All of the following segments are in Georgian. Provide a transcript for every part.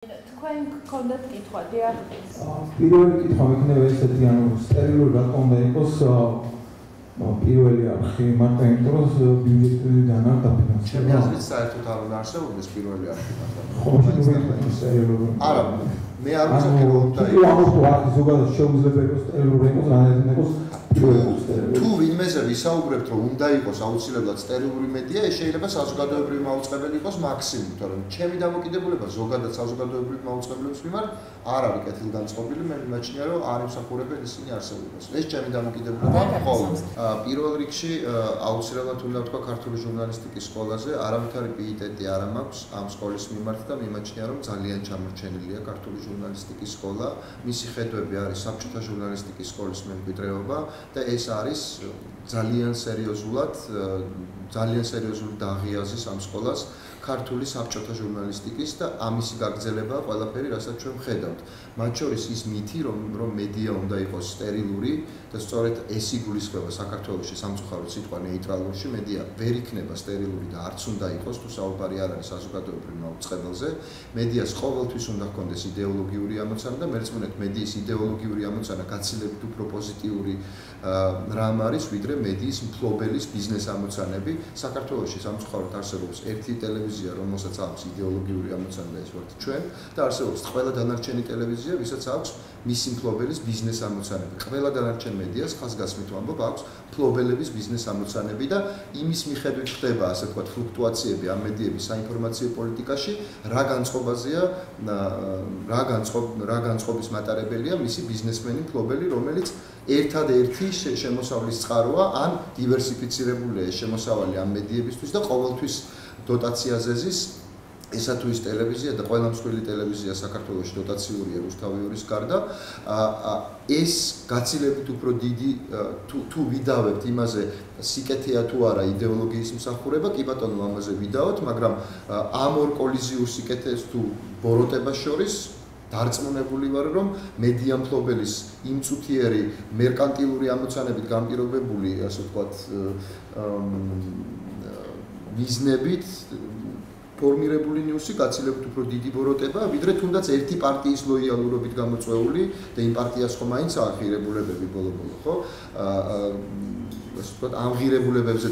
თქვენ გქონდათ კითხვა, დიახ. პირველი კითხვა მექნება ესეთი, ანუ სტერილური რატომ უნდა იყოს პირველი არხი, მაგრამ იმიტომ რომ ბიუჯეტიდან არ დაფინანსება. ჩემი აზრით საერთოდ არ უნდა არსებობდეს პირველი არხი მაგრამ. ხო, შეიძლება სტერილური. არა, მე არ ვიცი რომ უნდა იყოს. ანუ თუ არის ზოგადად შეუძლებელი იყოს სტერილური იყოს, რანაირად იყოს თუ ვინმეზე ვისაუბრებთ რომ უნდა იყოს აუცილებლად სტერილური მედია, ეს შეიძლება საზოგადოებრივი მაუწყებელი იყოს მაქსიმუმ, თორემ ჩემი დამოკიდებულება ზოგადად საზოგადოებრივი მაუწყებლების მიმართ არ არის კეთილგანწყობილი, მე მიმაჩნია რომ არ იმსახურებენ ისინი არსებობას. ეს ჩემი დამოკიდებულება მხოლოდ. პირველ რიგში აუცილებლად უნდა ვთქვა ქართული ჟურნალისტიკის სკოლაზე, არავითარი პიიტეტი არ მაქვს ამ სკოლის მიმართ და მიმაჩნია რომ ძალიან ჩამორჩენილია ქართული ჟურნალისტიკის სკოლა, მისი ხედვები არის საბჭოთა ჟურნალისტიკის სკოლის მემკვიდრეობა და ეს არის ძალიან სერიოზული დაღიაზის ამ სკოლას ქართული საბჭოთა ჟურნალისტიკის და ამისი გაგრძელება ყველაფერი, რასაც ჩვენ ვხედავთ. მათ შორის ის მითი, რომ მედია უნდა იყოს სტერილური და სწორედ ეს იგულისხმება საქართველოში სამწუხაროდ სიტყვა ნეიტრალურში, მედია ვერ იქნება სტერილური და არც უნდა იყოს, თუ საუბარი არ არის საზოგადოებრივ მაუწყებელზე. მედიას ყოველთვის უნდა ჰქონდეს იდეოლოგიური ამოცანა და მერწმუნეთ მედიის იდეოლოგიური ამოცანა გაცილებით უფრო პოზიტიური რამ არის, ვიდრე მედიის მფლობელის ბიზნეს ამოცანები. საქართველოში სამწუხაროდ არსებობს ერთი ტელევიზია, რომელსაც აქვს იდეოლოგიური ამოცანა და ეს ვართ ჩვენ და არსებობს ყველა დანარჩენი ტელევიზია, ვისაც აქვს მისი მფლობელის ბიზნეს ამოცანები. ყველა დანარჩენ მედიას ხაზგასმით ვამბობ, აქვს მფლობელების ბიზნეს ამოცანები და იმის მიხედვით ხდება, ასე ვთქვათ, ფლუქტუაციები ამ მედიების საინფორმაციო პოლიტიკაში, რა განწყობის მატარებელია მისი ბიზნესმენი მფლობელი, რომელიც ერთადერთი შემოსავლის წყაროა, ან დივერსიფიცირებულია ეს შემოსავალი ამ მედიებისთვის და ყოველთვის დოტაციაზე ზის ესა თუ ის ტელევიზია და ყველა მსხვილი ტელევიზია საქართველოში დოტაციურია რუსთავი 2-ის გარდა, ეს გაცილებით უფრო დიდი თუ ვიდავებთ იმაზე სიკეთეა თუ არა იდეოლოგიის მსახურება, კი ბატონო ამაზე ვიდაოთ, მაგრამ ამ ორ კოლიზიურ სიკეთეს თუ ბოროტებას შორის დარწმუნებული ვარ, რომ მედია მფლობელის იმ წუთიერი მერკანტილური ამოცანებით განპირობებული, ასე ვთქვათ, მიზნებით ფორმირებული ნიუსი გაცილებით უფრო დიდი ბოროტება, ვიდრე თუნდაც ერთი პარტიის ლოიალურობით გამოწვეული და იმ პარტიას ხომ მაინც აღიღებულებები ბოლო-ბოლო, ხო? ასე ვთქვათ, ამ ღირებულებებზე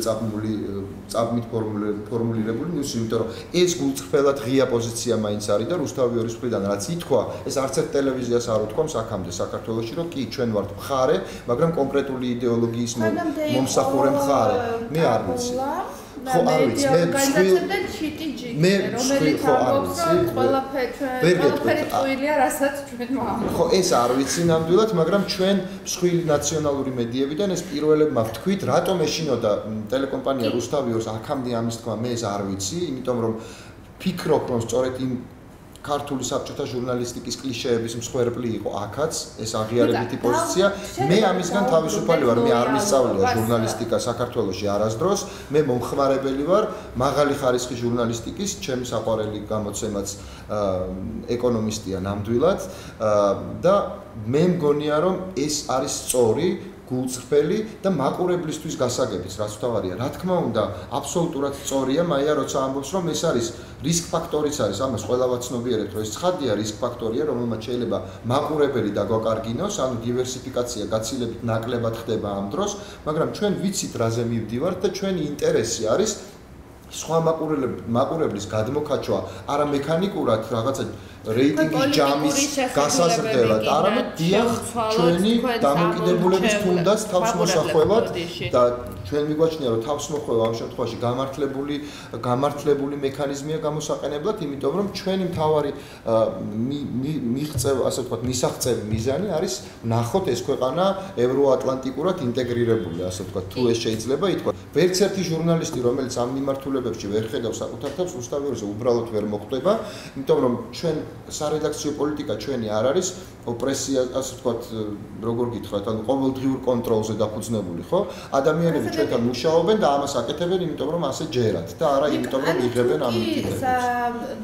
წაბმით ფორმულირებული ნიუსი, იმიტომ რომ ეს გულწრფელად ღია პოზიცია მაინც არის და რუსთავი 2-ის მხრიდან რაც ითქვა, ეს არც ერთ ტელევიზიას არ უთქვამს აქამდე საქართველოში, რომ კი ჩვენ ვართ მხარე, მაგრამ კონკრეტული იდეოლოგიის მომსახურე მხარე. მე არ ვიცი. ხო არ ვიცი, მე რომელიც ამბობს, რომ ყველაფერი ტყუილია, რასაც ჩვენ ვამბობთ. ხო, ეს არ ვიცი ნამდვილად, მაგრამ ჩვენ მსხვილი ნაციონალური მედიებიდან ეს პირველებმა ვთქვით, რატომ ეშინოდა ტელეკომპანია რუსთავი 2-ს აქამდე ამის თქვა, მე ეს არ ვიცი, იმიტომ რომ ფიქრობ, რომ სწორედ იმ ქართული საბჭოთა ჟურნალისტიკის კლიშეების მსხვერპლი იყო აქაც ეს აღიარებითი პოზიცია. მე ამისგან თავისუფალი ვარ, მე არ მისწავლია ჟურნალისტიკა საქართველოში არასდროს, მე მომხმარებელი ვარ მაღალი ხარისხის ჟურნალისტიკის, ჩემი საყვარელი გამოცემაც ეკონომისტია ნამდვილად და მე მგონია რომ ეს არის სწორი გულწრფელი და მაყურებლისთვის გასაგებიც, რაც თავარია. რა თქმა უნდა, აბსოლუტურად სწორია, მაია როცა ამბობს, რომ ეს არის რისკ ფაქტორიც არის, ამას ყველა ვაცნობიერებთ, რომ ეს ცხადია რისკ ფაქტორია, რომელმაც შეიძლება მაყურებელი დაგვაკარგინოს, ანუ დივერსიფიკაცია გაცილებით ნაკლებად ხდება ამ დროს, მაგრამ ჩვენ ვიცით რაზე მივდივართ და ჩვენი ინტერესი არის სხვა მაყურებლის გადმოქაჩვა, არა მექანიკურად რაღაცა რეიტინგის ჯამის გასაზრდელად, არამედ დიახ ჩვენი დამოკიდებულების თუნდაც თავს მოსახვევად და ჩვენ მიგვაჩნია რომ თავს მოხვევა ამ შემთხვევაში გამართლებული მექანიზმია გამოსაყენებლად, იმიტომ რომ ჩვენი მთავარი მიღწევა, ასე ვთქვათ, მისაღწევი მიზანი არის ნახოთ ეს ქვეყანა ევროატლანტიკურად ინტეგრირებული, ასე ვთქვათ, თუ ეს შეიძლება ითქვა. ვერც ერთი ჟურნალისტი, რომელიც ამ მიმართულებებში ვერ ხედავს საკუთარ თავს, რუსთავი 2-ზე უბრალოდ ვერ მოხვდება, იმიტომ რომ ჩვენ სარედაქციო პოლიტიკა ჩვენი არ არის ოპრესია, ასე ვთქვათ, როგორ გითხრათ, ანუ ყოველდღიურ კონტროლზე დაფუძნებული, ხო? ადამიანები ჩვენთან მუშაობენ და ამას აკეთებენ, იმიტომ რომ ასე ჯერათ და არა იმიტომ რომ იღებენ ამ მიტინგებს.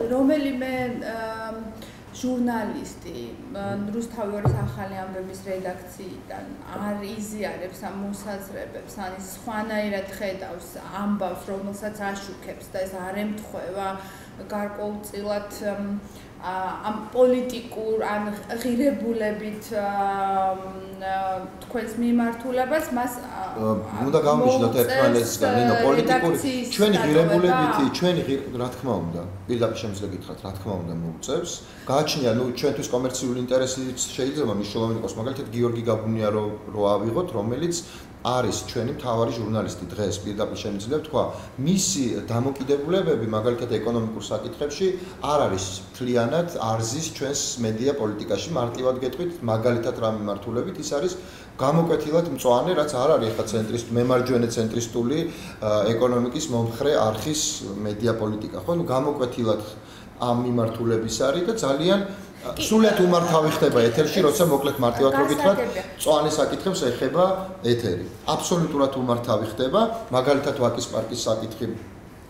რომელიმე ჟურნალისტი რუსთავი 2-ის ახალი ამბების რედაქციიდან არ იზიარებს ამ მოსაზრებებს, ან ის სხვანაირად ხედავს ამბავს, რომელსაც აშუქებს და ეს არ ემთხვევა გარკვეულწილად ამ პოლიტიკურ ან ღირებულებით თქვენს მიმართულებას მას უნდა გამიჩნდეთ ერთმანეთსგან ნინო პოლიტიკური ჩვენი ღირებულებითი რა თქმა უნდა პირდაპირ შემიძლია გითხრათ რა თქმა უნდა მოუწევს გააჩნია ჩვენთვის კომერციული ინტერესიც შეიძლება მნიშვნელოვანი იყოს მაგალითად გიორგი გაბუნია რო ავიღოთ რომელიც არის ჩვენი მთავარი ჟურნალისტი დღეს პირდაპირ შემიძლია თქვა მისი დამოკიდებულებები მაგალითად ეკონომიკურ საკითხებში არ არის მთლიანად არზის ჩვენს მედია პოლიტიკაში მარტივად გეტყვით მაგალითად რა მიმართულებით ის არის გამოკვეთილად მწვანე რაც არ არის ახლა ცენტრისტ მემარჯვენე ცენტრისტული ეკონომიკის მომხრე არხის მედია პოლიტიკა ხო ნუ გამოკვეთილად ამ მიმართულების არის და ძალიან სულად უმართავი ხდება ეთერში, როცა მოკლედ მარტივად რო გითხრათ, მწვანე საკითხებს ეხება ეთერი. აბსოლუტურად უმართავი ხდება, მაგალითად ვაკის პარკის საკითხი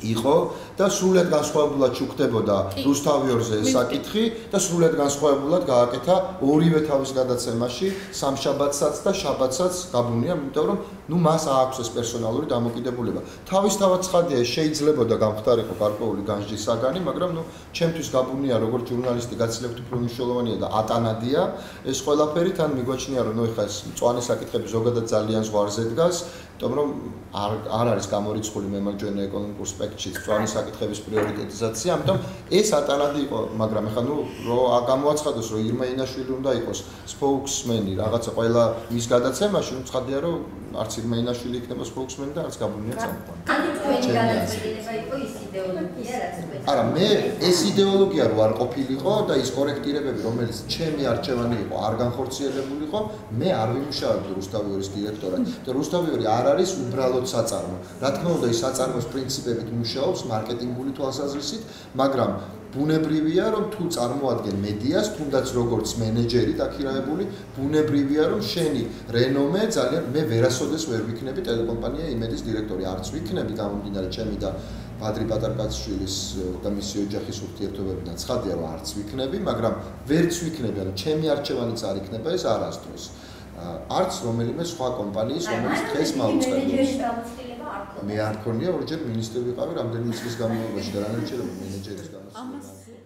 იყო და სულად განსხვავებულად შუქდებოდა რუსთავიორზე საკითხი და სულად განსხვავებულად გააკეთა ორივე თავის გადაცემაში სამშაბათსაც და შაბათსაც გაბუნია, იმიტომ რომ ნუ მას აქვს ეს პერსონალური დამოკიდებულება. თავისთავად ცხადია, შეიძლებოდა გამختارიყო გარკვეული განსჯის საგანი, მაგრამ ნუ ჩემთვის გაბუნია როგორც ჟურნალისტი გაცილებით უფრო მნიშვნელოვანია და ატანადია ეს ყველაფერი, თან მიგვაჩნია რომ ნუ ეხლა ეს მწვანე საკითხები ზოგადად ძალიან ზღვარზე დგას, იმიტომ რომ არ არის გამორიცხული მემარჯვენე ეკონომიკურ სპექტრში მწვანე საკითხების პრიორიტეტიზაცია, ამიტომ ეს ატანადი იყო, მაგრამ ეხლა ნუ რო გამოაცხადოს რომ ირმა ინაშვილი უნდა იყოს სპოუქსმენი რაღაცა ყველა მის გადაცემაში, ნუ ცხადია რომ არც ირმა ინაშვილი იქნება სპოუქსმენი და არც გაბუნია წამყვანი. ანუ თქვენი გადაწყვეტილება იყო ის იდეოლოგია, რაც თქვენ. არა, მე ეს იდეოლოგია რო არ ყოფილიყო და ის კორექტირებები, რომელიც ჩემი არჩევანი იყო, არ განხორციელებულიყო, მე არ ვიმუშავებდი რუსთავიორის დირექტორად. და რუსთავიორი არ არის უბრალოდ საწარმო. რა თქმა უნდა, ის საწარმოს პრინციპებით მუშაობს მარკეტინგული თვალსაზრისით, მაგრამ ბუნებრივია რომ თუ წარმოადგენ მედიას, თუნდაც როგორც მენეჯერი დაქირავებული, ბუნებრივია რომ შენი რენომე ძალიან მე ვერასოდეს ვერ ვიქნები ტელეკომპანია იმედის დირექტორი, არც ვიქნები გამომდინარე ჩემი და ბადრი პატარკაციშვილის და მისი ოჯახის ურთიერთობებიდან ცხადია რომ არც ვიქნები, მაგრამ ვერც ვიქნები, ანუ ჩემი არჩევანიც არ იქნება ეს არასდროს. არც რომელიმე სხვა კომპანიის, რომელიც დღეს მაუწყებს. მე არ ქონია, ორჯერ მინისტრი ვიყავი რამდენიმე წლის განმავლობაში და რანაირად შეიძლება მენეჯერის გამოსვლა.